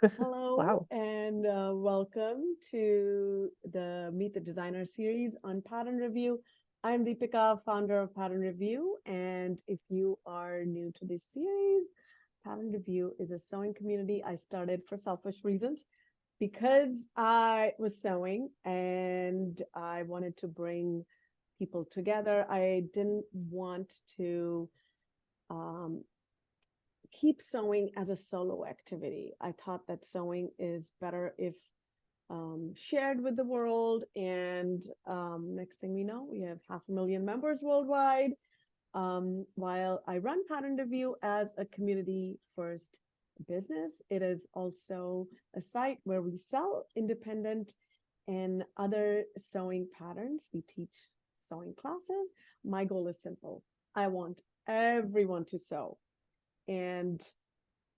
Hello Wow. and welcome to the Meet the Designer series on Pattern Review. I'm Deepika, founder of Pattern Review, and if you are new to this series, Pattern Review is a sewing community I started for selfish reasons because I was sewing and I wanted to bring people together. I didn't want to um, keep sewing as a solo activity. I thought that sewing is better if shared with the world. And next thing we know, we have 500,000 members worldwide. While I run Pattern Review as a community first business, it is also a site where we sell independent and other sewing patterns. We teach sewing classes. My goal is simple. I want everyone to sew. And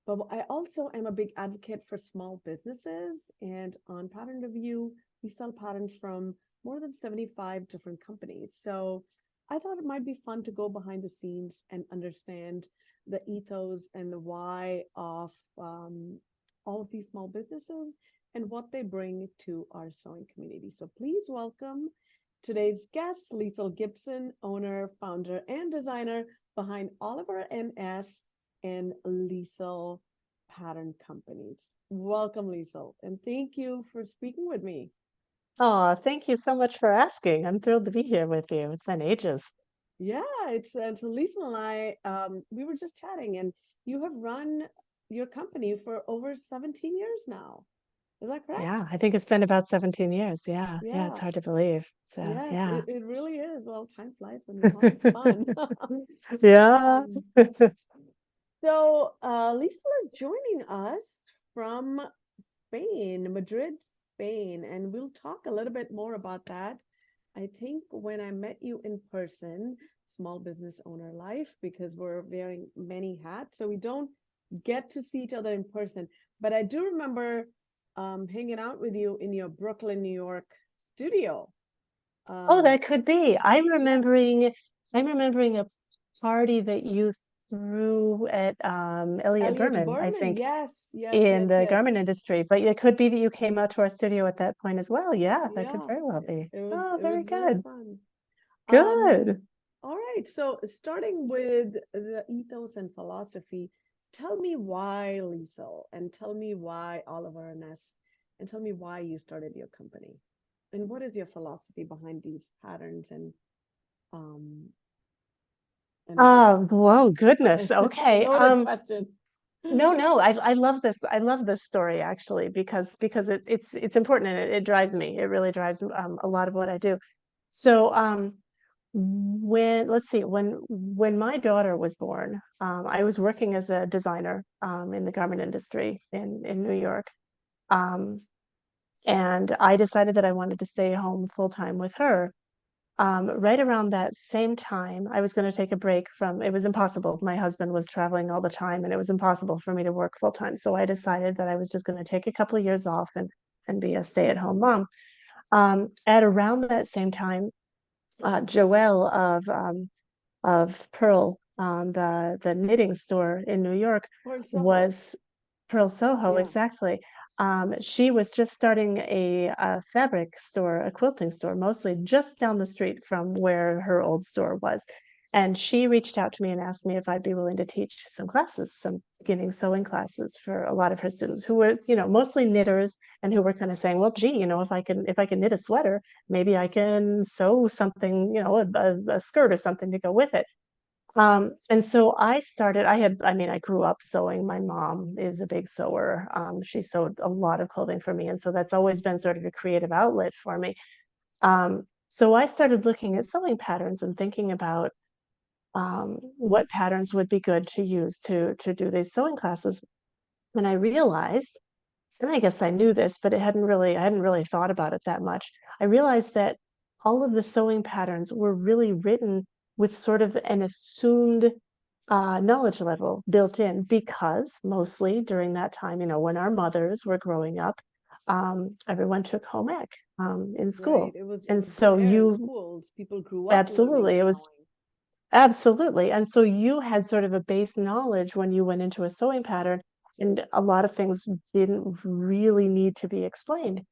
but I also am a big advocate for small businesses. And on Pattern Review, we sell patterns from more than 75 different companies. So I thought it might be fun to go behind the scenes and understand the ethos and the why of all of these small businesses and what they bring to our sewing community. So please welcome today's guest, Liesl Gibson, owner, founder, and designer behind Oliver NS and Liesl Pattern Companies. Welcome, Liesl, and thank you for speaking with me. Oh, thank you so much for asking. I'm thrilled to be here with you. It's been ages. Yeah, it's Liesl and I. We were just chatting, and you have run your company for over 17 years now. Is that correct? Yeah, I think it's been about 17 years. Yeah, yeah, it's Yeah. hard to believe. So, Yes, yeah. it really is. Well, time flies when you're having fun. Yeah. um, so Liesl is joining us from Spain, Madrid, Spain, and we'll talk a little bit more about that. I think when I met you in person, small business owner life, because we're wearing many hats, so we don't get to see each other in person. But I do remember hanging out with you in your Brooklyn, New York studio. Oh, Um, that could be. yes, I'm remembering a party that you threw at Elliot Elliot Berman, I Berman. think, Yes, yes, in yes, the yes. garment industry. But it could be that you came out to our studio at that point as well. Yeah, that could Yeah, very well be. Oh, it very was very good. fun. Um, Good. All right. So starting with the ethos and philosophy, tell me why Liesl and tell me why Oliver and S and tell me why you started your company. And what is your philosophy behind these patterns um and Oh, whoa, goodness. sorry, Okay. loaded question. No, no, I love this. I love this story actually because it's important and it drives me. It really drives a lot of what I do. So when let's see, when my daughter was born, I was working as a designer in the garment industry in New York. Um, and I decided that I wanted to stay home full time with her. Right around that same time, I was going to take a break from, it was impossible. My husband was traveling all the time and it was impossible for me to work full time. So I decided that I was just going to take a couple of years off and be a stay-at-home mom. At around that same time, Joelle of Pearl, the knitting store in New York, Or Soho. was Pearl Soho, Yeah. exactly. She was just starting a fabric store, a quilting store, mostly just down the street from where her old store was. And she reached out to me and asked me if I'd be willing to teach some classes, some beginning sewing classes for a lot of her students who were, mostly knitters and who were kind of saying, well, gee, if I can knit a sweater, maybe I can sew something, a skirt or something to go with it. And so I grew up sewing. My mom is a big sewer. She sewed a lot of clothing for me. And so that's always been sort of a creative outlet for me. So I started looking at sewing patterns and thinking about what patterns would be good to use to do these sewing classes. And I realized, and I guess I knew this, but I hadn't really thought about it that much. I realized that all of the sewing patterns were really written with sort of an assumed knowledge level built in because mostly during that time, when our mothers were growing up, everyone took home ec in Right. school. It And was so there in you schools. People grew up learning absolutely, it was sewing. absolutely. And so you had sort of a base knowledge when you went into a sewing pattern. and a lot of things didn't really need to be explained.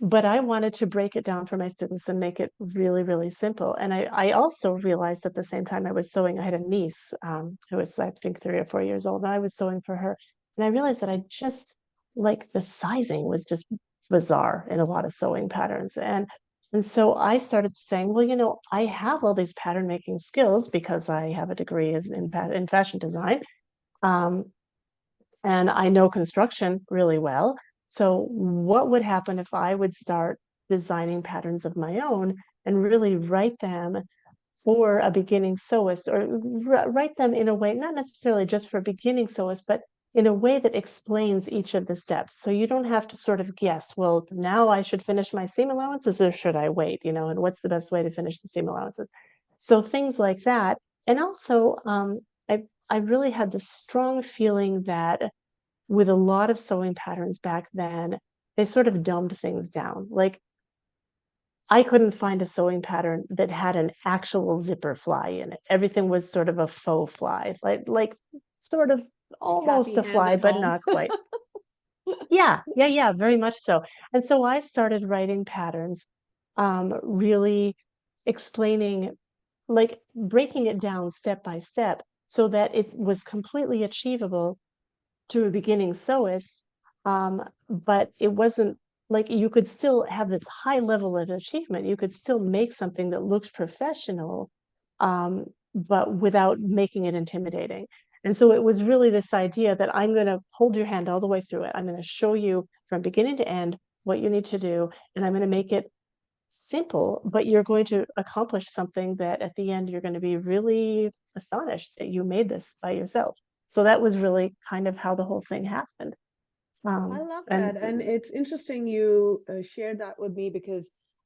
But I wanted to break it down for my students and make it really, really simple. And I also realized at the same time I was sewing, I had a niece who was, I think, 3 or 4 years old, and I was sewing for her. And I realized that I just like the sizing was just bizarre in a lot of sewing patterns. And so I started saying, well, I have all these pattern making skills because I have a degree in fashion design. Um, and I know construction really well. So what would happen if I would start designing patterns of my own and really write them for a beginning sewist, or write them in a way, not necessarily just for a beginning sewist, but in a way that explains each of the steps. So you don't have to sort of guess, well, now I should finish my seam allowances or should I wait, and what's the best way to finish the seam allowances? So things like that. And also, I really had this strong feeling that with a lot of sewing patterns back then, they sort of dumbed things down. Like, I couldn't find a sewing pattern that had an actual zipper fly in it. Everything was sort of a faux fly, like sort of Like almost happy a hand fly, at but home. not quite. Yeah, yeah, yeah, very much so. And so I started writing patterns, really explaining, like breaking it down step by step so that it was completely achievable to a beginning sewist, but it wasn't like you could still have this high level of achievement. You could still make something that looks professional, but without making it intimidating. And so it was really this idea that I'm going to hold your hand all the way through it. I'm going to show you from beginning to end what you need to do, and I'm going to make it simple, but you're going to accomplish something that at the end you're going to be really astonished that you made this by yourself. So that was really kind of how the whole thing happened. I Um, love and that. And it's interesting you shared that with me because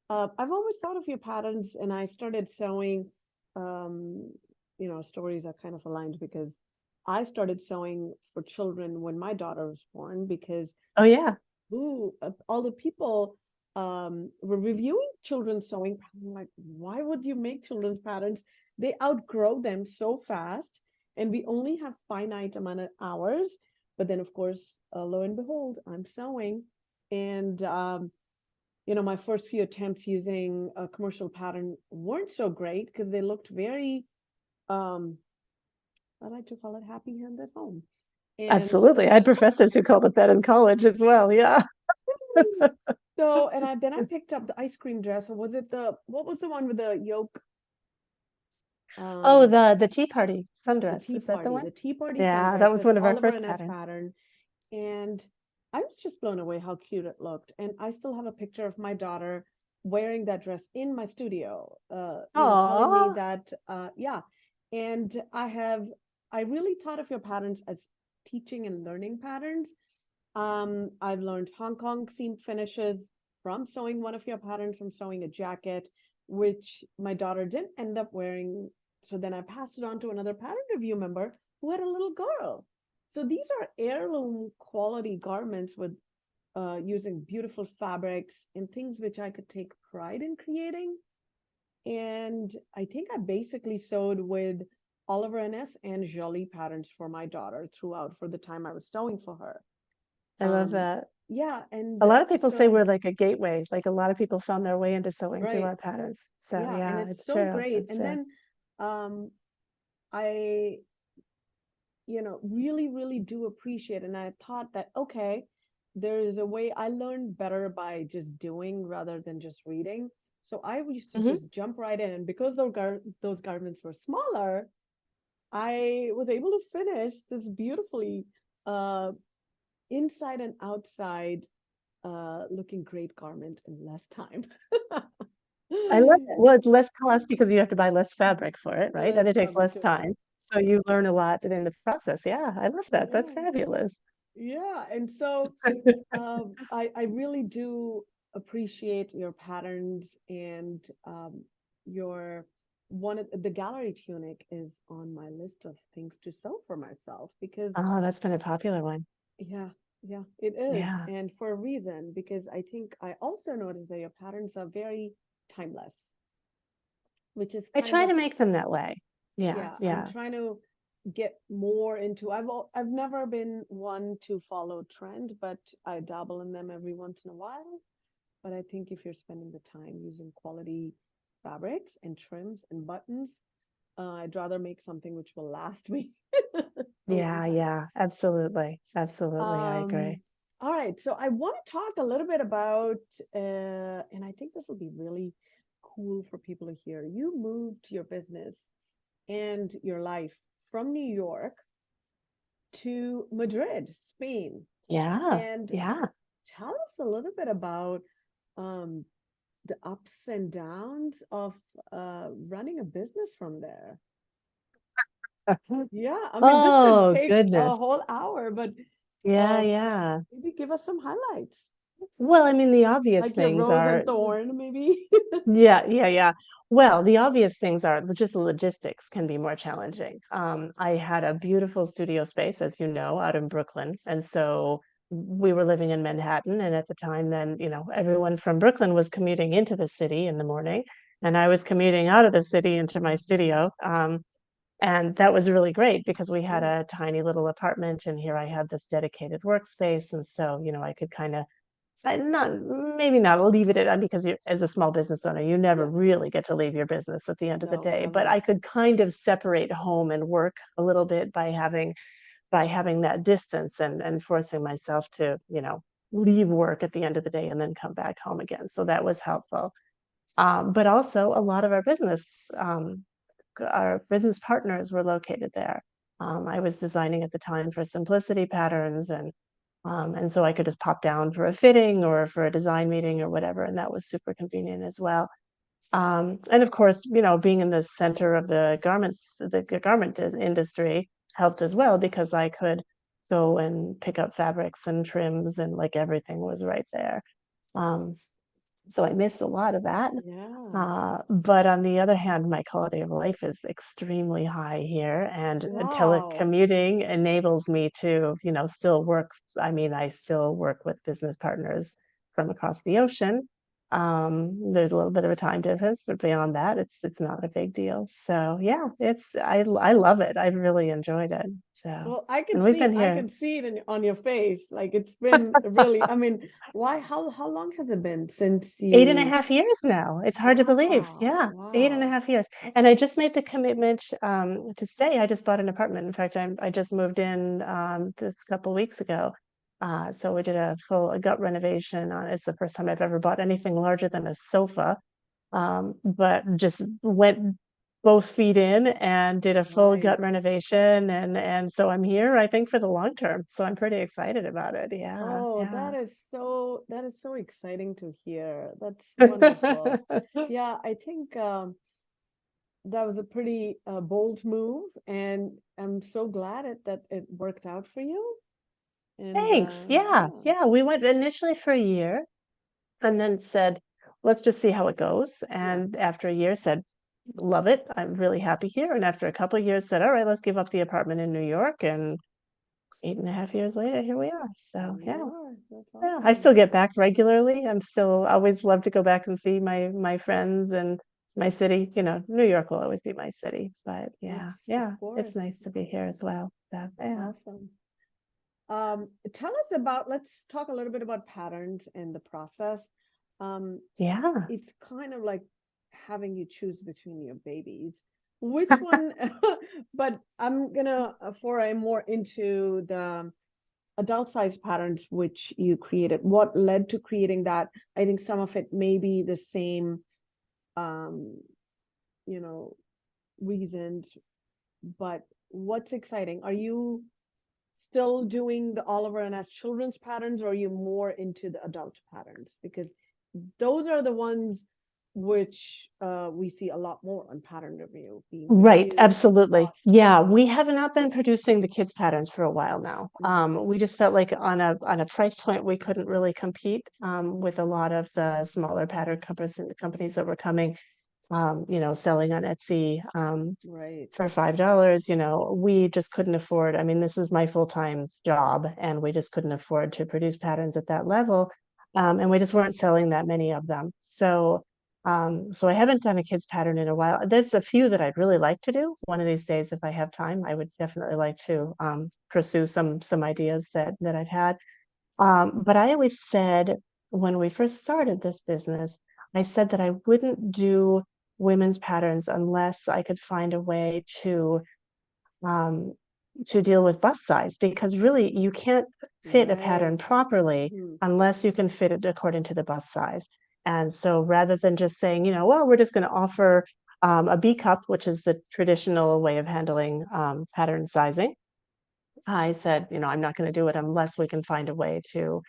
I've always thought of your patterns and I started sewing. Um, stories are kind of aligned because I started sewing for children when my daughter was born because oh yeah, all the people were reviewing children's sewing patterns. I'm like, why would you make children's patterns? They outgrow them so fast, and we only have finite amount of hours. But then, of course, lo and behold, I'm sewing, and my first few attempts using a commercial pattern weren't so great because they looked very, um, I like to call it happy hand at home, and absolutely. I had professors who called it that in college as well. Yeah. so, and then I picked up the ice cream dress, or was it what was the one with the yoke? Oh, Um, the Tea Party sundress. Is that the one? The Tea Party Yeah, that sundress was with one of our Oliver first and S patterns. pattern. And I was just blown away how cute it looked. And I still have a picture of my daughter wearing that dress in my studio, telling me Aw, that, yeah. And I really thought of your patterns as teaching and learning patterns. I've learned Hong Kong seam finishes from sewing one of your patterns, from sewing a jacket, which my daughter didn't end up wearing. So then I passed it on to another pattern review member who had a little girl. So these are heirloom quality garments with using beautiful fabrics and things which I could take pride in creating. And I think I basically sewed with Oliver and S and Jolie patterns for my daughter throughout for the time I was sewing for her. I love Um, that. yeah, A and lot of people say so we're like a gateway. Like a lot of people found their way into sewing through right, our patterns. So yeah, and yeah, it's it's so true. great. It's And true. then um, I, really, really do appreciate. And I thought that okay, there is a way I learned better by just doing rather than just reading. So I used to Hmm. just jump right in, and because those garments were smaller, I was able to finish this beautifully uh, inside and outside looking great garment in less time. I love it. Well, it's less cost because you have to buy less fabric for it, right? And Less it takes fabric less too. time. So you learn a lot in the process. Yeah, I love that. That's Yeah, fabulous. yeah. And so I really do appreciate your patterns and your the gallery tunic is on my list of things to sew for myself because Oh, that's been a popular one. yeah, yeah, it is. Yeah. And for a reason, because I think I also noticed that your patterns are very timeless, which is I kind try of, to make them that way. Yeah, yeah, I'm yeah. trying to. get more into, I've never been one to follow trend, but I dabble in them every once in a while. But I think if you're spending the time using quality fabrics and trims and buttons, I'd rather make something which will last me a long Yeah, time. yeah, absolutely. Absolutely. I agree. All right, so I want to talk a little bit about, and I think this will be really cool for people to hear. You moved your business and your life from New York to Madrid, Spain. Yeah, And yeah. tell us a little bit about um, the ups and downs of running a business from there. Yeah, I mean, this could Oh, take a goodness. whole hour, but Yeah, um, yeah. maybe give us some highlights, Well, I mean, the obvious like your things rose are, and thorn, maybe. yeah, yeah, yeah. Well, the obvious things are just the logistics can be more challenging. I had a beautiful studio space, as you know, out in Brooklyn. And so we were living in Manhattan. And at the time, then, everyone from Brooklyn was commuting into the city in the morning. And I was commuting out of the city into my studio. And that was really great because we had Right. a tiny little apartment, and here I had this dedicated workspace. And so, I could kind of not maybe not leave it at because you as a small business owner, you never Yeah. really get to leave your business at the end of the No, day. But never. I could kind of separate home and work a little bit by having that distance and forcing myself to, leave work at the end of the day and then come back home again. So that was helpful. But also a lot of our business partners were located there. I was designing at the time for Simplicity Patterns, and so I could just pop down for a fitting or for a design meeting or whatever, and that was super convenient as well. And of course, being in the center of the garment industry helped as well because I could go and pick up fabrics and trims and like everything was right there. Um, so I missed a lot of that. Yeah. But on the other hand, my quality of life is extremely high here, and Wow. telecommuting enables me to, still work. I mean, I still work with business partners from across the ocean. There's a little bit of a time difference, but beyond that, it's not a big deal. So yeah, I love it. I've really enjoyed it. So, Well, I can and we've see been I here can see it on your face. Like it's been really, I mean, why how long has it been since eight and a you half years now. It's hard to believe. Wow, Yeah, eight and a wow. half years. And I just made the commitment to stay. I just bought an apartment. In fact, I just moved in this couple weeks ago. So we did a gut renovation on. It's the first time I've ever bought anything larger than a sofa. But just went both feet in and did a full gut Nice. renovation, and so I'm here, I think, for the long term. So I'm pretty excited about it. Yeah, Oh, yeah. that is so exciting to hear. That's wonderful. Yeah, I think that was a pretty bold move, and I'm so glad that it worked out for you. And Thanks. Yeah, yeah, yeah. We went initially for a year and then said, let's just see how it goes. yeah, And after a year, said, love it. I'm really happy here. And after a couple of years, said, all right, let's give up the apartment in New York. And 8.5 years later, here we are. So here you yeah, are. That's yeah. I awesome. still get back regularly. I'm still always love to go back and see my friends and my city. New York will always be my city. But yeah, Yes, of yeah, it's course. nice to be here as well. So yeah, Awesome. Tell us about, let's talk a little bit about patterns and the process. Um, yeah. it's kind of like having you choose between your babies. Which one? But I'm gonna foray more into the adult size patterns which you created. What led to creating that? I think some of it may be the same, um, you know, reasons, but what's exciting? Are you still doing the Oliver and as children's patterns, or are you more into the adult patterns? Because those are the ones which we see a lot more on pattern review being Right, reviewed and absolutely. watched. Yeah, we have not been producing the kids' patterns for a while now. Hmm. We just felt like on a price point we couldn't really compete with a lot of the smaller pattern companies that were coming, selling on Etsy Right. for $5. We just couldn't afford. I mean, this is my full-time job, and we just couldn't afford to produce patterns at that level, and we just weren't selling that many of them. So So I haven't done a kids pattern in a while. There's a few that I'd really like to do. One of these days, if I have time, I would definitely like to pursue some ideas that I've had. But I always said when we first started this business, I said that I wouldn't do women's patterns unless I could find a way um, to deal with bust size, because really you can't fit a pattern Right. properly Hmm. unless you can fit it according to the bust size. And so rather than just saying, well, we're just going to offer a B cup, which is the traditional way of handling pattern sizing, I said, I'm not going to do it unless we can find a way to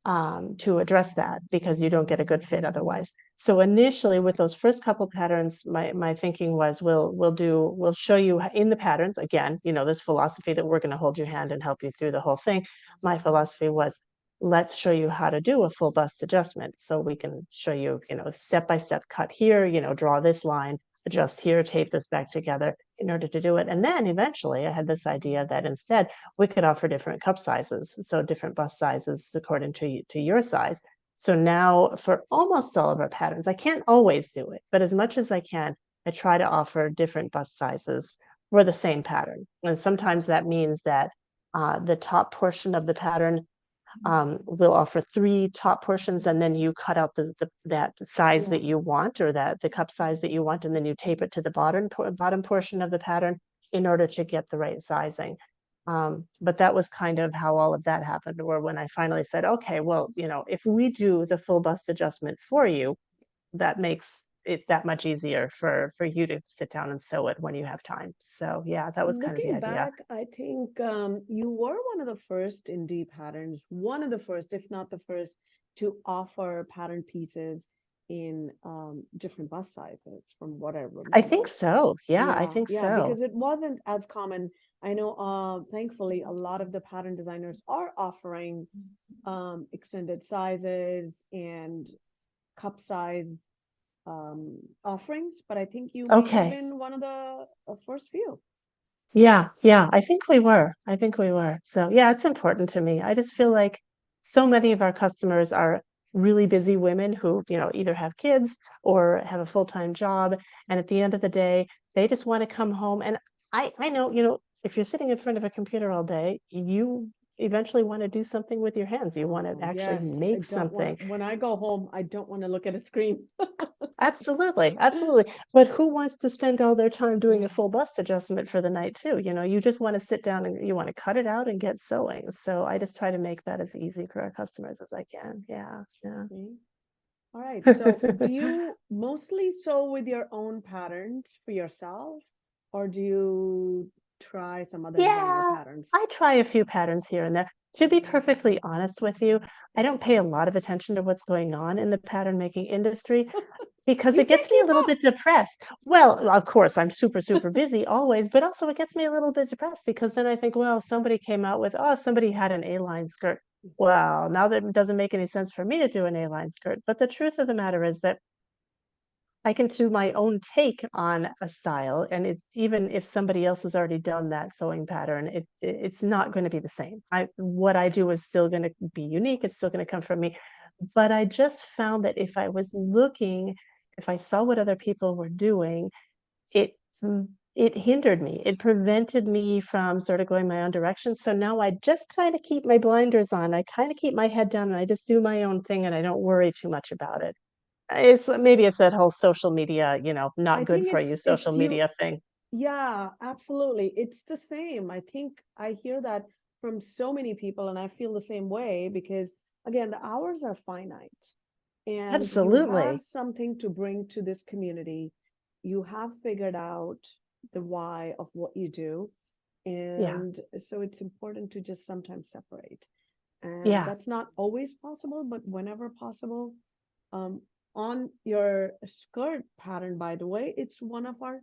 address that, because you don't get a good fit otherwise. So initially, with those first couple patterns, my thinking was we'll show you in the patterns again, this philosophy that we're going to hold your hand and help you through the whole thing. My philosophy was, let's show you how to do a full bust adjustment. So we can show you, step by step, cut here, draw this line, adjust here, tape this back together in order to do it. And then eventually I had this idea that instead we could offer different cup sizes, so different bust sizes according to your size. So now for almost all of our patterns, I can't always do it, but as much as I can, I try to offer different bust sizes for the same pattern. And sometimes that means that the top portion of the pattern we'll offer 3 top portions, and then you cut out that size Yeah. that you want, or that the cup size that you want, and then you tape it to the bottom portion of the pattern in order to get the right sizing. But that was kind of how all of that happened, or when I finally said, okay, well, if we do the full bust adjustment for you, that makes it that much easier for you to sit down and sew it when you have time. So yeah, that was kind of the Looking idea. back, I think you were one of the first in D patterns, one of the first, if not the first, to offer pattern pieces in different bust sizes, from what I I think remember. so. Yeah, I Yeah, think yeah, so. because it wasn't as common. I know, thankfully, a lot of the pattern designers are offering extended sizes and cup size offerings, but I think you may have Okay. been one of the first few. Yeah, yeah, I think we were. I think we were. So, yeah, it's important to me. I just feel like so many of our customers are really busy women who, either have kids or have a full-time job. And at the end of the day, they just want to come home. And I know, if you're sitting in front of a computer all day, you eventually want to do something with your hands. You want to Oh, actually yes. I make don't want, something. when I go home, I don't want to look at a screen. Absolutely, absolutely. But who wants to spend all their time doing a Yeah. full bust adjustment for the night too? You just want to sit down and you want to cut it out and get sewing. So I just try to make that as easy for our customers as I can. Yeah, yeah. Okay. All right. So do you mostly sew with your own patterns for yourself, or do you try some other designer Yeah, patterns? I try a few patterns here and there. To be perfectly honest with you, I don't pay a lot of attention to what's going on in the pattern making industry, because You it can't gets me a keep little up. bit depressed. Well, of course, I'm super, super busy always, but also it gets me a little bit depressed, because then I think, well, somebody came out with, oh, somebody had an A-line skirt. Well, now that doesn't make any sense for me to do an A-line skirt. But the truth of the matter is that I can do my own take on a style, and even if somebody else has already done that sewing pattern, it's not going to be the same. What I do is still going to be unique. It's still going to come from me. But I just found that if I saw what other people were doing, it it hindered me. It prevented me from sort of going my own direction. So now I just kind of keep my blinders on. I kind of keep my head down and I just do my own thing and I don't worry too much about it. Maybe it's that whole social media, I not good think for you it's social you. media thing. Yeah, absolutely. It's the same. I think I hear that from so many people, and I feel the same way because, again, the hours are finite and you have Absolutely. something to bring to this community. You have figured out the why of what you do. Yeah. And so it's important to just sometimes separate. And Yeah. that's not always possible, but whenever possible. Um, on your skirt pattern, by the way, it's one of our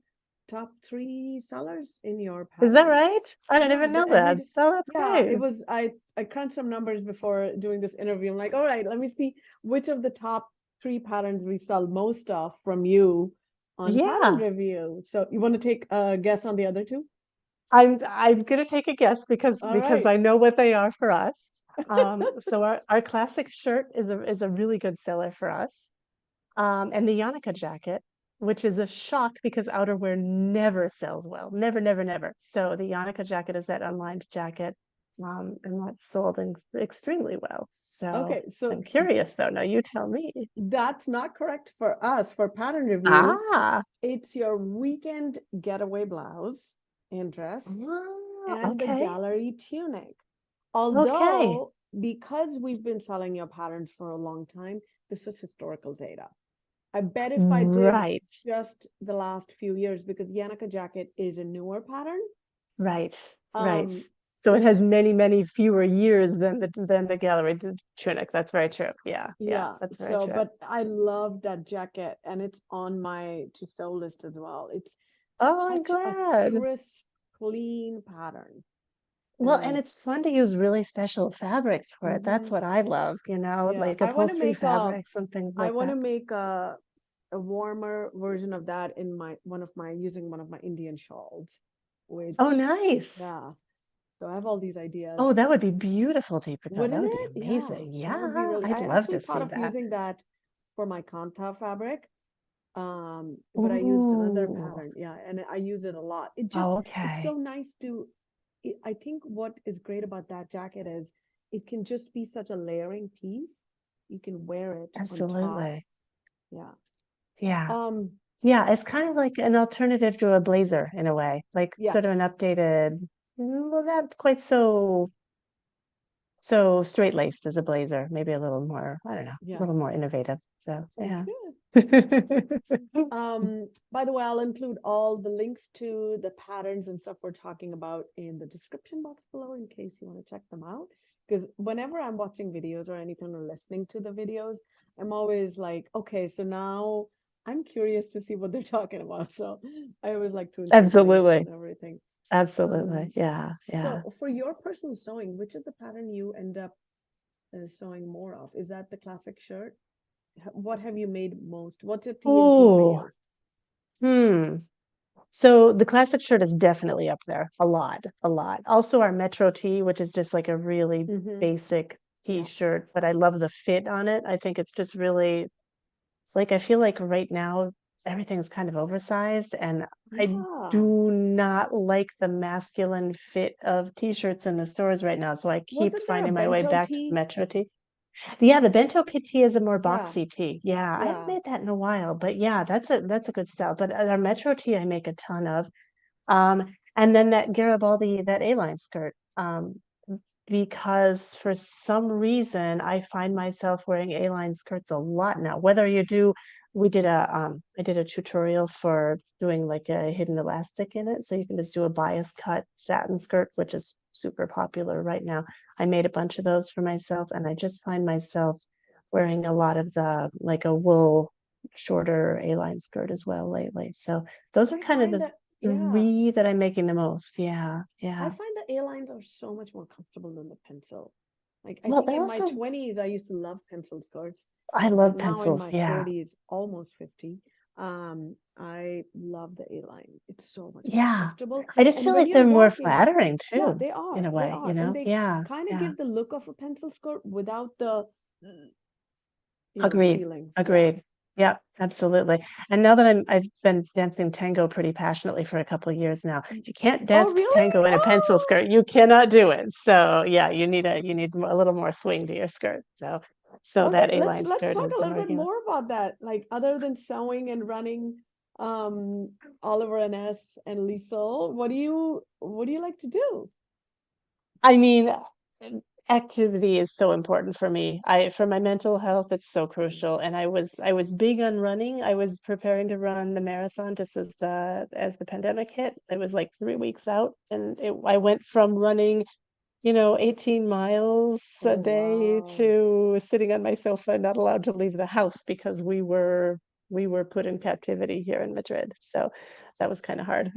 top 3 sellers in your Is that patterns. right? I didn't Yeah, even know and that. Oh, that's yeah, it great. was, I crunched some numbers before doing this interview. I'm like, all right, let me see which of the top 3 patterns we sell most of from you on pattern Yeah. review. So you want to take a guess on the other two? I'm gonna take a guess because All right. I know what they are for us. So our classic shirt is a really good seller for us. and the Yannicka jacket, which is a shock because outerwear never sells well. Never, never, never. So the Yannicka jacket is that unlined jacket, and that's sold extremely well. So Okay, so I'm curious though. Now you tell me. that's not correct for us. For pattern review, Ah, it's your weekend getaway blouse and dress and the okay. gallery tunic. Okay. Although, because we've been selling your patterns for a long time, this is historical data. I bet if I did Right. just the last few years, because Yannicka jacket is a newer pattern, Right. Right. um, So it it's has many, many fewer years than the gallery tunic. That's very true. Yeah. Yeah. yeah. That's very So, true. but I love that jacket, and it's on my to sew list as well. It's Oh, I'm such a glad. crisp, clean pattern, Well, and and it's fun to use really special fabrics for it. That's mhm, what I love, yeah, like upholstery fabrics and things I like want to that. make a warmer version of that in my using one of my Indian shawls, Oh, which nice. yeah. So I have all these Oh, ideas. that would be beautiful, Deepika. That Wouldn't would be it? Yeah, amazing. that would be Yeah, really. I'd I love actually to thought see of that. using that for my kanta fabric, but I used another Ooh, pattern. Yeah, and I use it a lot. It's so okay. nice to. I think what is great about that jacket is it can just be such a layering piece. You can wear it on top. Absolutely. Yeah. Yeah. Um. Yeah, it's kind of like an alternative to a blazer in a way, like sort of an Yes. updated, well, not quite so straight-laced as a blazer, maybe a little more, I don't know, a Yeah. little more innovative. So, yeah. Okay. By the way, I'll include all the links to the patterns and stuff we're talking about in the description box below in case you want to check them out. Because whenever I'm watching videos or anything or listening to the videos, I'm always like, okay, so now I'm curious to see what they're talking about. So I always like to include links Absolutely. and everything. Absolutely. Um, Yeah. Yeah. so for your personal sewing, which is the pattern you end up sewing more of? Is that the classic shirt? What have you made most? What's a TNT for Oh, you? hmm. So the classic shirt is definitely up there. A lot, a lot. Also our Metro tee, which is just like a really Mm-hmm. basic Yeah. t-shirt, but I love the fit on it. I think it's just really like I feel like right now everything's kind of oversized and I Yeah. do not like the masculine fit of t-shirts in the stores right now. So I keep Wasn't there a finding my way bento back to the tee? Metro tee. Yeah, the bento PT is a more Yeah. boxy tee. Yeah, I haven't Yeah. made that in a while, but yeah, that's a good style. But our Metro tee I make a ton of. And then that Garibaldi, that A-line skirt, because for some reason I find myself wearing A-line skirts a lot now. Whether you do, I did a tutorial for doing like a hidden elastic in it, so you can just do a bias cut satin skirt, which is super popular right now. I made a bunch of those for myself, and I just find myself wearing a lot of the like a wool shorter A-line skirt as well lately. So those are I kind of find the that, yeah, three that I'm making the most. Yeah, I yeah. find the A-lines are so much more comfortable than the pencil. Like, I Well, think they're in my also 20s, I used to love pencil skirts, I but love now in pencils. my Yeah. 40s, almost 50, I love the A-line. It's so much more Yeah. comfortable. I just And feel when like they're you're more walking, flattering yeah, too, in a they way, are, and they Yeah. kind of Yeah. give the look of a pencil skirt without the, Agreed. feeling. Yeah. Agreed. Yeah, absolutely. And now that I've been dancing tango pretty passionately for a couple of years now. If you can't Oh, dance really? tango in a pencil Oh, skirt, you cannot do it. So yeah, you need a little more swing to your skirt. So okay. that Let's A-line let's skirt talk has a been little bit working. more about that. Like, other than sewing and running, Oliver and S and Liesl, what do you like to do? I mean, activity is so important for me. For my mental health, it's so crucial. And I was big on running. I was preparing to run the marathon just as the pandemic hit. It was like 3 weeks out, and I went from running, 18 miles a Oh, day wow. to sitting on my sofa, not allowed to leave the house because we were put in captivity here in Madrid. So that was kind of hard.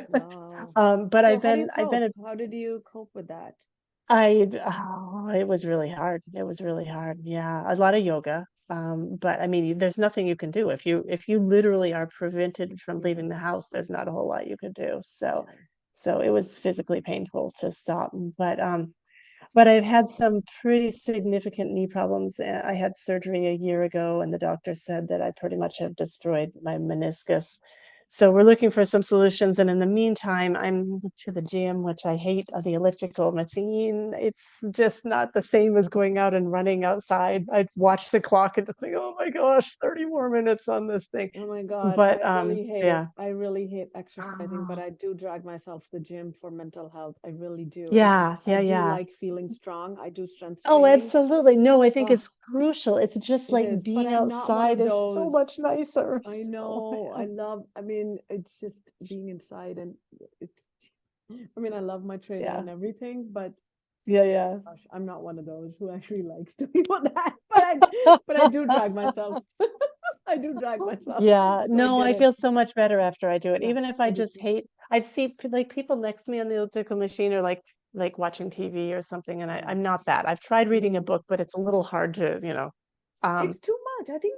Wow. But So how do you I've been cope? How did you cope with that? it was really hard. It was really hard. Yeah, a lot of yoga. But I mean, there's nothing you can do if you literally are prevented from Yeah. leaving the house. There's not a whole lot you can do. So, Yeah. so it was physically painful to stop. But But I've had some pretty significant knee problems. I had surgery a year ago, and the doctor said that I pretty much have destroyed my meniscus. So we're looking for some solutions. And in the meantime, I'm to the gym, which I hate, the elliptical machine. It's just not the same as going out and running outside. I'd watch the clock and think, oh my gosh, 30 more minutes on this thing. Oh my God, But yeah. I really hate exercising, but I do drag myself to the gym for mental health. I really do. Yeah, I yeah, do yeah. like feeling strong. I do strength Oh, training. absolutely. No, I think Oh, it's crucial. It's just it like is, but being I'm not one outside of is so those. much nicer. I So, know. yeah. I mean, it's just being inside and it's just, I mean, I love my trainer Yeah. and everything, but Yeah, yeah. gosh, I'm not one of those who actually likes doing all that. But I do drag myself. I do drag myself. Yeah. So I No, get I it. feel so much better after I do it. Yeah, Even if I I do just too. hate, I see like people next to me on the elliptical machine are like watching TV or something, and Yeah. I'm not that. I've tried reading a Mm. book, but it's a little hard to, It's um, too much. I think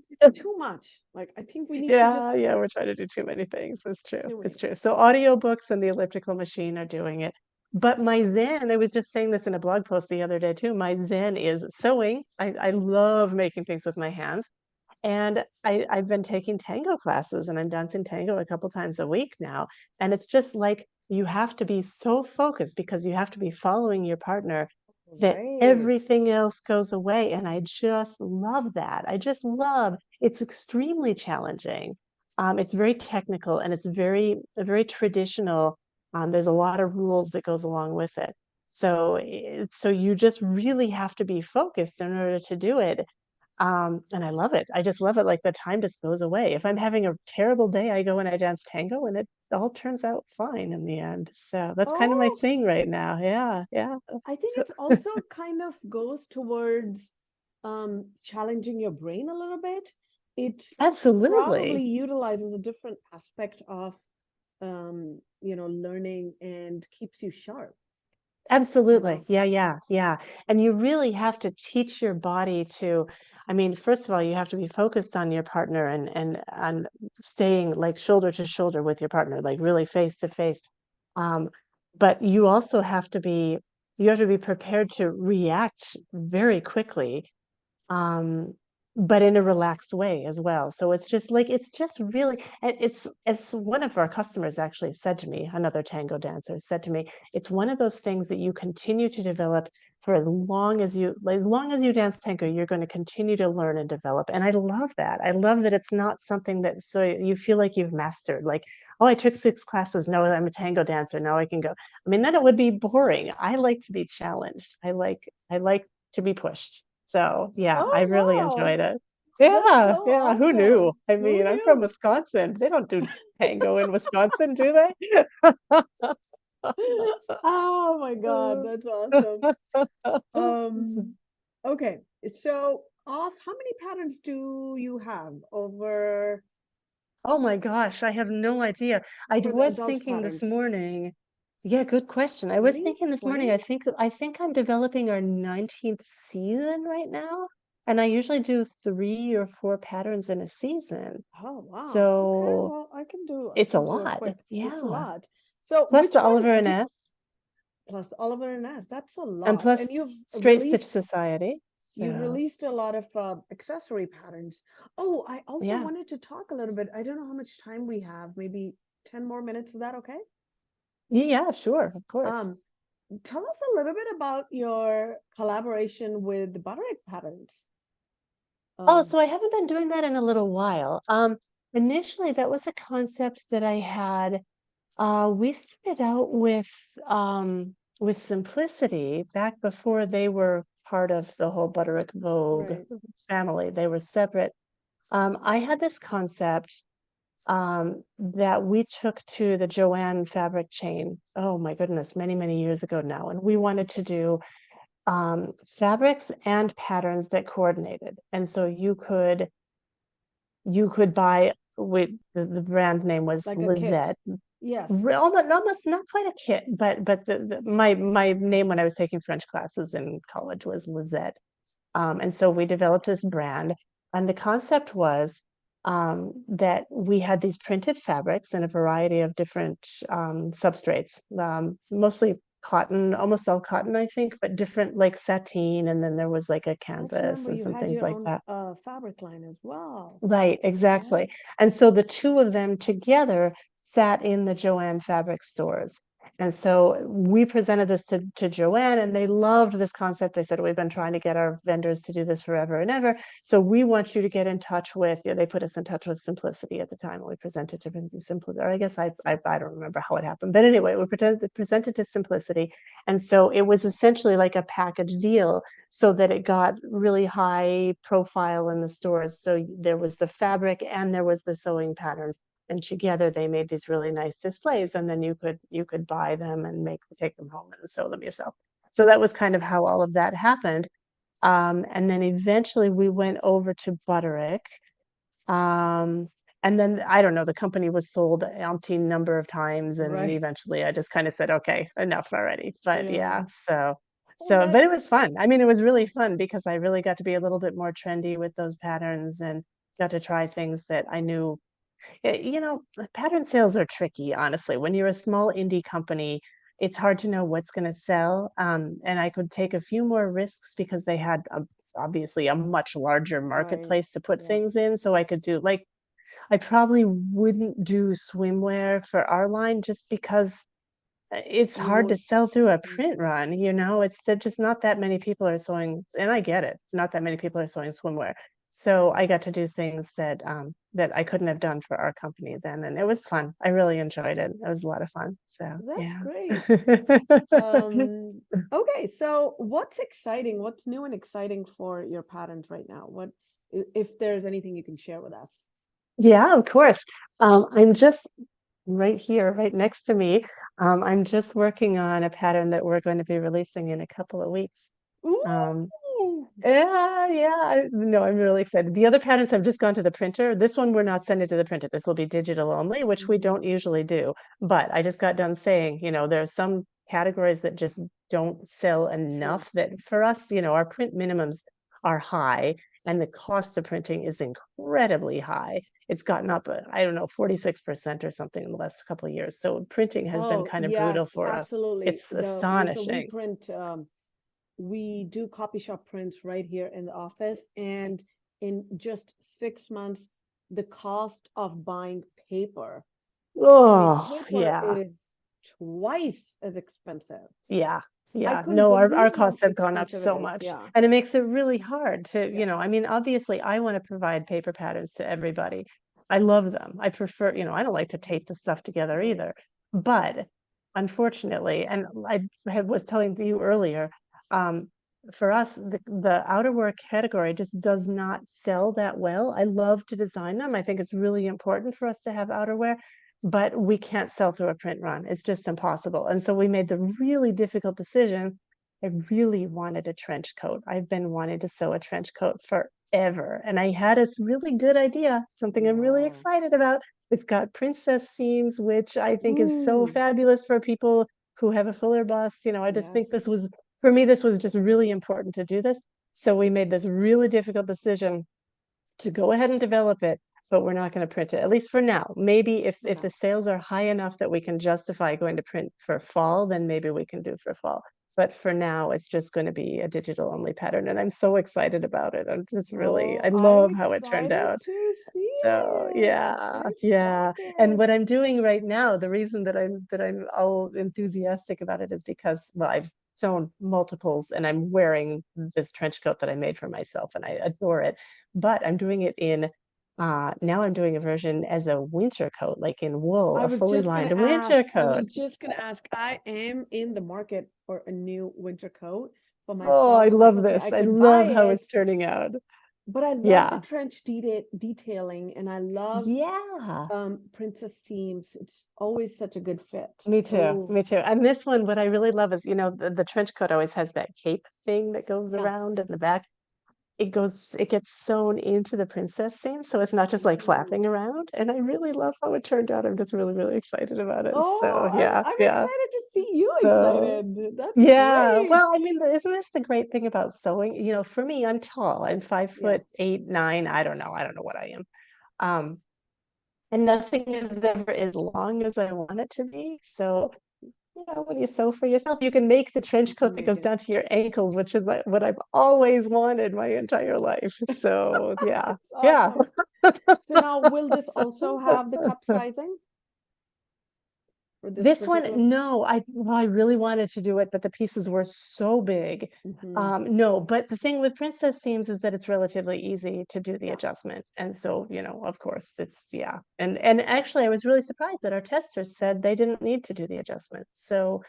it's too much. Like I think we need to just yeah, yeah, we're trying to do too many things. It's true. too It's many true. things. So audiobooks and the elliptical machine are doing it. But my Zen, I was just saying this in a blog post the other day too. My Zen is sewing. I love making things with my hands. And I've been taking tango classes and I'm dancing tango a couple times a week now. And it's just like you have to be so focused because you have to be following your partner that Right. everything else goes away. And I just love that. I just love it's extremely challenging. It's very technical and it's very traditional. There's a lot of rules that goes along with it. So so you just really have to be focused in order to do it, and I love it. I just love it. Like the time just goes away. If I'm having a terrible day, I go and I dance tango and it all turns out fine in the end. So that's kind of my Oh, thing right now. Yeah, yeah. I think it's also kind of goes towards challenging your brain a little bit. It probably Absolutely. utilizes a different aspect of learning and keeps you sharp. I Absolutely. know. Yeah, yeah, yeah. And you really have to teach your body to, I mean, first of all, you have to be focused on your partner and on staying like shoulder to shoulder with your partner, like really face to face. Um, but you have to be prepared to react very quickly, um, but in a relaxed way as well. So it's just really, it's as one of our customers actually said to me, another tango dancer said to me, it's one of those things that you continue to develop for as long as you dance tango, you're going to continue to learn and develop. And I love that. I love that it's not something that so you feel like you've mastered, like, oh, I took 6 classes. Now I'm a tango dancer. Now I can go. I mean, then it would be boring. I like to be challenged. I like to be pushed. So yeah, I Oh, really wow. enjoed it. That's Yeah, so yeah. Who knew? awesome. I Who mean, I'm from knew? Wisconsin. They don't do tango in Wisconsin, do they? Oh my God, that's awesome. Um, okay. So off, how many patterns do you have over Oh my gosh, I have no idea. I for the was adult thinking this patterns? morning. Yeah, good question. I was 20, thinking this morning, 20? I think I'm developing our 19th season right now, and I usually do 3 or 4 patterns in a season. Oh, wow. Okay. So Well, I it's a can do a lot. quick, it's a Yeah. lot. So Plus which the Oliver one and did S. plus Oliver and Ness, that's a And lot. And plus Straight Stitch released Society. you've So released a lot of accessory patterns. Oh, I also yeah. wanted to talk a little bit. I don't know how much time we have. Maybe 10 more minutes. Is that okay? Yeah, sure, of course. Um, Tell us a little bit about your collaboration with the Butterick Patterns. Oh, Um, so I haven't been doing that in a little while. Initially that was a concept that I had. We started out with Simplicity back before they were part of the whole Butterick Vogue right. family. They were separate. I had this concept that we took to the Joanne fabric chain. Oh my goodness, many, many years ago now. And we wanted to do fabrics and patterns that coordinated. And so you could buy with the brand name was Like a kit. Lizette. Yes. Almost not quite a kit, but my name when I was taking French classes in college was Lizette. And so we developed this brand, and the concept was that we had these printed fabrics in a variety of different substrates, mostly cotton, almost all cotton, I think, but different like sateen, and then there was like a Let's canvas remember and you some had things your like own that. fabric line as well. Right, Yes. exactly. And so the two of them together sat in the Joanne fabric stores. And so we presented this to Joanne, and they loved this concept. They said, we've been trying to get our vendors to do this forever and ever. So we want you to get in touch with, they put us in touch with Simplicity at the time. And we presented to Simplicity, or I guess I don't remember how it happened. But anyway, we presented to Simplicity. And so it was essentially like a package deal so that it got really high profile in the stores. So there was the fabric and there was the sewing patterns, and together they made these really nice displays, and then you could buy them and take them home and sew them yourself. So that was kind of how all of that happened. And then eventually we went over to Butterick. And then I don't know, the company was sold an umpteen number of times, and Right. eventually I just kind of said, okay, enough already. But Yeah. yeah, so Oh, but that's it was fun. I mean, it was really fun because I really got to be a little bit more trendy with those patterns and got to try things that I knew. Pattern sales are tricky, honestly. When you're a small indie company, it's hard to know what's going to sell. And I could take a few more risks because they had obviously a much larger right. marketplace to put Yeah. things in. So I could do like, I probably wouldn't do swimwear for our line just because it's You hard to won't. sell through a Mm. print run, it's that just not that many people are sewing, and I get it, not that many people are sewing swimwear. So I got to do things that I couldn't have done for our company then, and it was fun. I really enjoyed it. It was a lot of fun. So That's yeah. great. Okay, so what's exciting? What's new and exciting for your patterns right now? If there's anything you can share with us? Yeah, of course. I'm just right here, right next to me. I'm just working on a pattern that we're going to be releasing in a couple of weeks. Um, Ooh. no, I'm really excited. The other patterns have just gone to the printer. This one we're not sending to the printer. This will be digital only, which we Mhm. don't usually do. But I just got done saying, there are some categories that just don't sell Sure. enough that for us, our print minimums are high and the cost of printing is incredibly high. It's gotten up, I don't know, 46% or something in the last couple of years. So printing has been Oh, kind of brutal yes, for us. absolutely. It's So we astonishing. print, we do copy shop prints right here in the office, and in just 6 months, the cost of buying paper, I mean, Oh, paper yeah. is twice as expensive. Yeah. I Yeah. couldn't No, our believe how costs have gone up expensive it so is. much. Yeah. And it makes it really hard to, Yeah. I mean, obviously I want to provide paper patterns to everybody. I love them. I prefer, I don't like to tape the stuff together Right. either. But unfortunately, and was telling you earlier, um, for us, the outerwear category just does not sell that well. I love to design them. I think it's really important for us to have outerwear, but we can't sell through a print run. It's just impossible. And so we made the really difficult decision. I really wanted a trench coat. I've been wanting to sew a trench coat forever. And I had this really good idea, something I'm really Wow. excited about. It's got princess seams, which I think is so Ooh. fabulous for people who have a fuller bust. I just think Yes. for me, this was just really important to do this. So we made this really difficult decision to go ahead and develop it, but we're not going to print it, at least for now. Maybe if Okay. the sales are high enough that we can justify going to print for fall, then maybe we can do for fall. But for now, it's just going to be a digital only pattern. And I'm so excited about it. I Oh, I'm love how it turned excited out. to see So it. yeah, Let's talk yeah. And it. what I'm doing right now, the reason that I'm all enthusiastic about it is because, well, I've sewn multiples and I'm wearing this trench coat that I made for myself and I adore it. But I'm doing it in now I'm doing a version as a winter coat, like in wool, I a was fully just gonna lined ask. winter I coat. was just gonna ask. I am in the market for a new winter coat for Oh, I myself and my love husband. I this. I could buy love how it, it's turning out. but I love the Yeah. trench detailing, and I love Yeah. princess seams. It's always such a good fit. Me too. Oh, Me too. And this one, what I really love is, the trench coat always has that cape thing that goes yeah. around in the back. It gets sewn into the princess scene, so it's not just like Ooh. flapping around. And I really love how it turned out. I'm just really, really excited about it. So Oh, yeah, I'm yeah. excited to see you So excited. That's yeah. great. Well, I mean, isn't this the great thing about sewing? For me, I'm tall. I'm five Yeah. foot eight, nine. I don't know. I don't know what I am. And nothing is ever as long as I want it to be. So when you sew for yourself, you can make the trench You coat can that make goes it. down to your ankles, which is like what I've always wanted my entire life. So yeah, It's yeah. awesome. So now, will this also have the cup sizing for this This one, particular? no, I really wanted to do it, but the pieces were so big. Hmm. No, but the thing with princess seams is that it's relatively easy to do the Yeah. adjustment. And so, of course, it's yeah. And actually I was really surprised that our testers said they didn't need to do the adjustments. So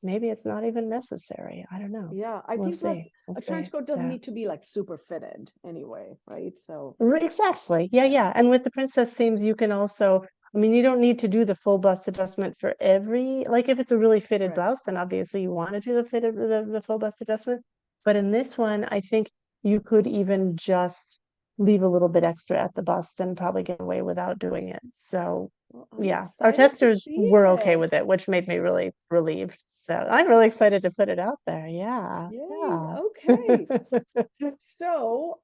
maybe it's not even necessary. I don't know. Yeah. I We'll think plus see. We'll a trench see. coat doesn't So need to be like super fitted anyway, right? So Exactly. Yeah, yeah. yeah. And with the princess seams, you can also, I mean, you don't need to do the full bust adjustment for every, like if it's a really fitted Correct. blouse, then obviously you want to do the full bust adjustment. But in this one, I think you could even just leave a little bit extra at the bust and probably get away without doing it. So Well, I'm yeah, our excited to testers see were okay it. with it, which made me really relieved. So I'm really excited to put it out there. Yeah, Yay. yeah. Okay. So,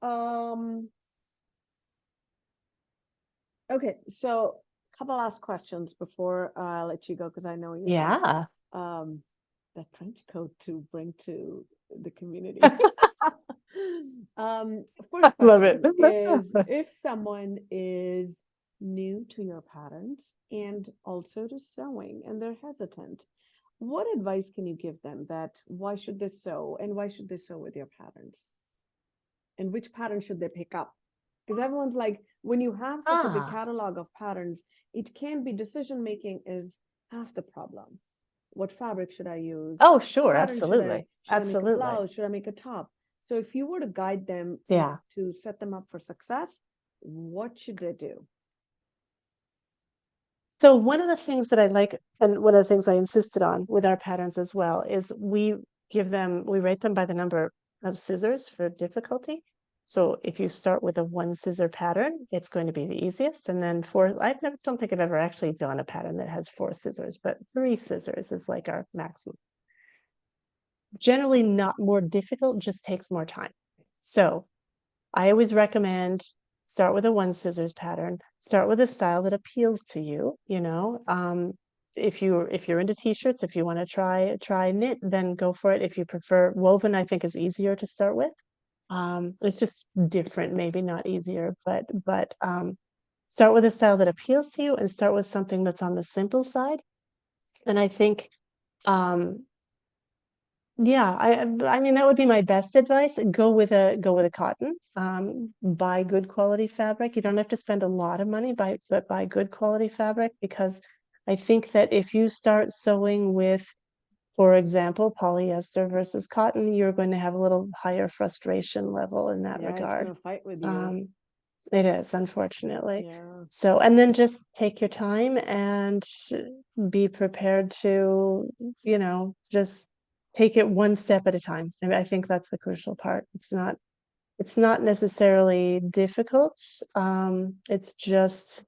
okay. So, couple last questions before I let you go because I know you have Yeah. um that trench coat to bring to the community. First Love it. question is if someone is new to your patterns and also to sewing and they're hesitant, what advice can you give them that why should they sew and why should they sew with your patterns? And which pattern should they pick up? Because everyone's like, when you have such a big Ah, catalog of patterns, it can be decision making is half the problem. What fabric should I use? oh, What sure, pattern absolutely. should I make a Absolutely. blouse? Should I make a top? So if you were to guide them and Yeah. to set them up for success, what should they do? So one of the things that I like, and one of the things I insisted on with our patterns as well, is we rate them by the number of scissors for difficulty. So if you start with a one scissor pattern, it's going to be the easiest. And then don't think I've ever actually done a pattern that has four scissors, but three scissors is like our maximum. Generally not more difficult, just takes more time. So I always recommend start with a one scissors pattern, start with a style that appeals to you, if you're into t-shirts, if you want to try knit, then go for it. If you prefer woven, I think is easier to start with. It's just different, maybe not easier, but start with a style that appeals to you and start with something that's on the simple side. And I think um yeah, I mean that would be my best advice. Go with a cotton. Buy good quality fabric. You don't have to spend a lot of money, but buy good quality fabric because I think that if you start sewing with, for example, polyester versus cotton, you're going to have a little higher frustration level in that Yeah, it's regard. gonna fight with you. Um, it is, unfortunately. Yeah. So, and then just take your time and be prepared to, just take it one step at a time. And I think that's the crucial part. It's not necessarily difficult. It's just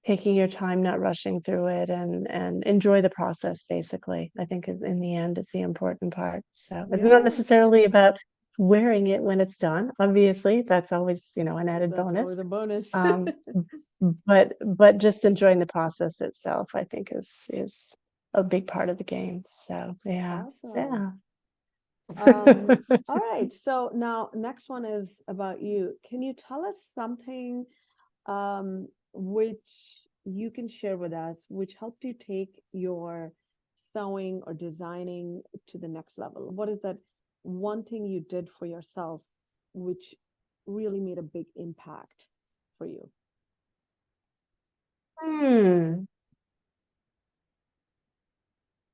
taking your time, not rushing through it, and enjoy the process, basically. I think in the end is the important part. So it's not Yeah, necessarily about wearing it when it's done. Obviously, that's always, an added that's bonus. always a bonus. Um, but just enjoying the process itself, I think is a big part of the game. So yeah, Awesome. yeah. Um, all right. So now next one is about you. Can you tell us something which you can share with us, which helped you take your sewing or designing to the next level? What is that one thing you did for yourself which really made a big impact for you? Hmm.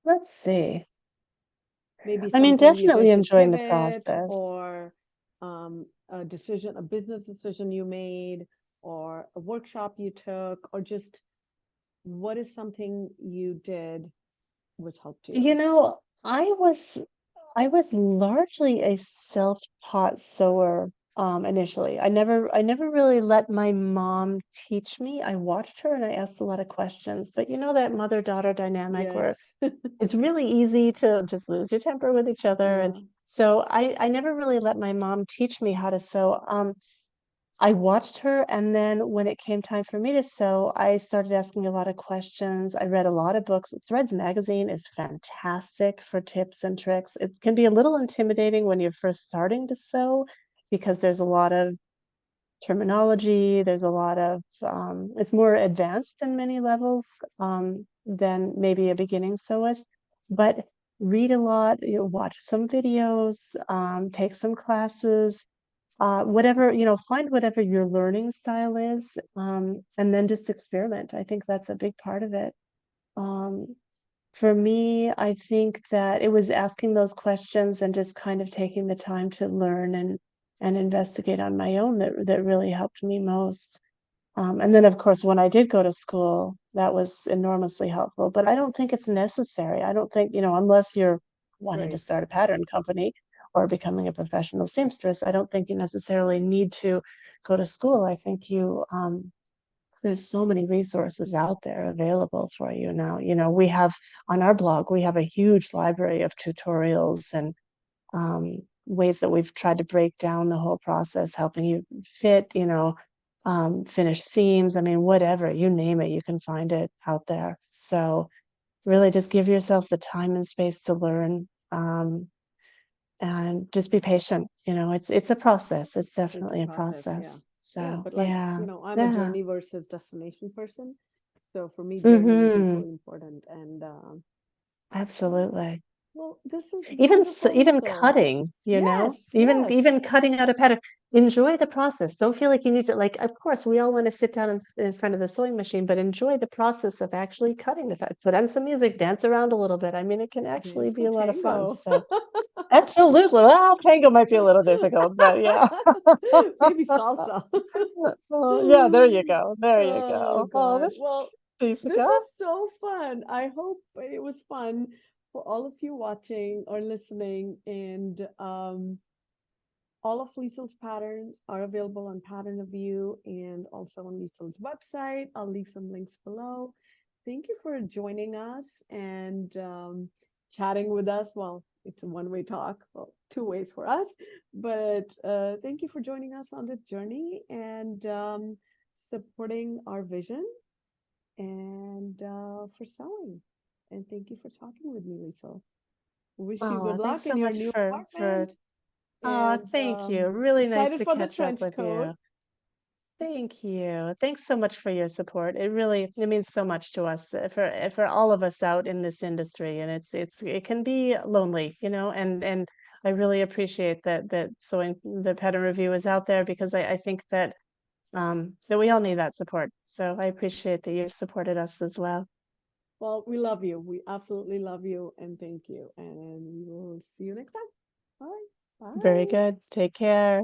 Let's see. Maybe I mean, something you definitely did to enjoying the pivot process. or a business decision you made or a workshop you took, or just what is something you did which helped You you? know, I was largely a self-taught sewer initially. I never really let my mom teach me. I watched her and I asked a lot of questions. But you know that mother-daughter dynamic where Yes. it's really easy to just lose your temper with each other. And Yeah. so I never really let my mom teach me how to sew. I watched her, and then when it came time for me to sew, I started asking a lot of questions. I read a lot of books. Threads magazine is fantastic for tips and tricks. It can be a little intimidating when you're first starting to sew because there's a lot of terminology. There's a lot of it's more advanced in many levels than maybe a beginning sewist, but read a lot, you know, watch some videos, take some classes, whatever, you know, find whatever your learning style is, and then just experiment. I think that's a big part of it. Um, for me, I think that it was asking those questions and just kind of taking the time to learn and investigate on my own that really helped me most. And then, of course, when I did go to school, that was enormously helpful. But I don't think it's necessary. I don't think, you know, unless you're wanting to Right. start a pattern company or becoming a professional seamstress, I don't think you necessarily need to go to school. I think there's so many resources out there available for you now. You know, we have on our blog, we have a huge library of tutorials and ways that we've tried to break down the whole process, helping you fit, you know, finish seams. I mean, whatever, you name it, you can find it out there. So really just give yourself the time and space to learn. And just be patient. You know, it's a process. It's It's a definitely a process. Yeah. process. Yeah. So But like, yeah, I'm a yeah. journey versus destination person. So for me, journey is Mm-hmm. equally important. And yeah, Absolutely. well, this is Even wonderful, even Liesl. cutting, you know, Yes, yes. even cutting out a pattern. Enjoy the process. Don't feel like you need to, like, of course, we all want to sit down in front of the sewing machine, but enjoy the process of actually cutting the fabric. Put on some music, dance around a little bit. I mean, it can actually Dance be the a lot of fun. tango. So absolutely. Well, tango might be a little difficult, but yeah. Maybe salsa. Oh, yeah, there you go. There you Oh go. Oh, God. this Well, is this Deepika. is so fun. I hope it was fun for all of you watching or listening. And all of Liesl's patterns are available on Pattern Review and also on Liesl's website. I'll leave some links below. Thank you for joining us and chatting with us. Well, it's a one-way talk, well, two ways for us, but thank you for joining us on this journey and supporting our vision and for sewing. And thank you for talking with me, Liesl. Wish you good Oh, thanks luck in so your much new for apartment oh, and thank you. Really nice excited to for the catch up trench with coat. you. Thank you. Thanks so much for your support. It means so much to us for all of us out in this industry, and it can be lonely, you know, and I really appreciate that sewing the pattern review is out there because I think that we all need that support. So I appreciate that you've supported us as well. Well, we love you. We absolutely love you and thank you. And we will see you next time. Bye. Very Bye. good. Take care.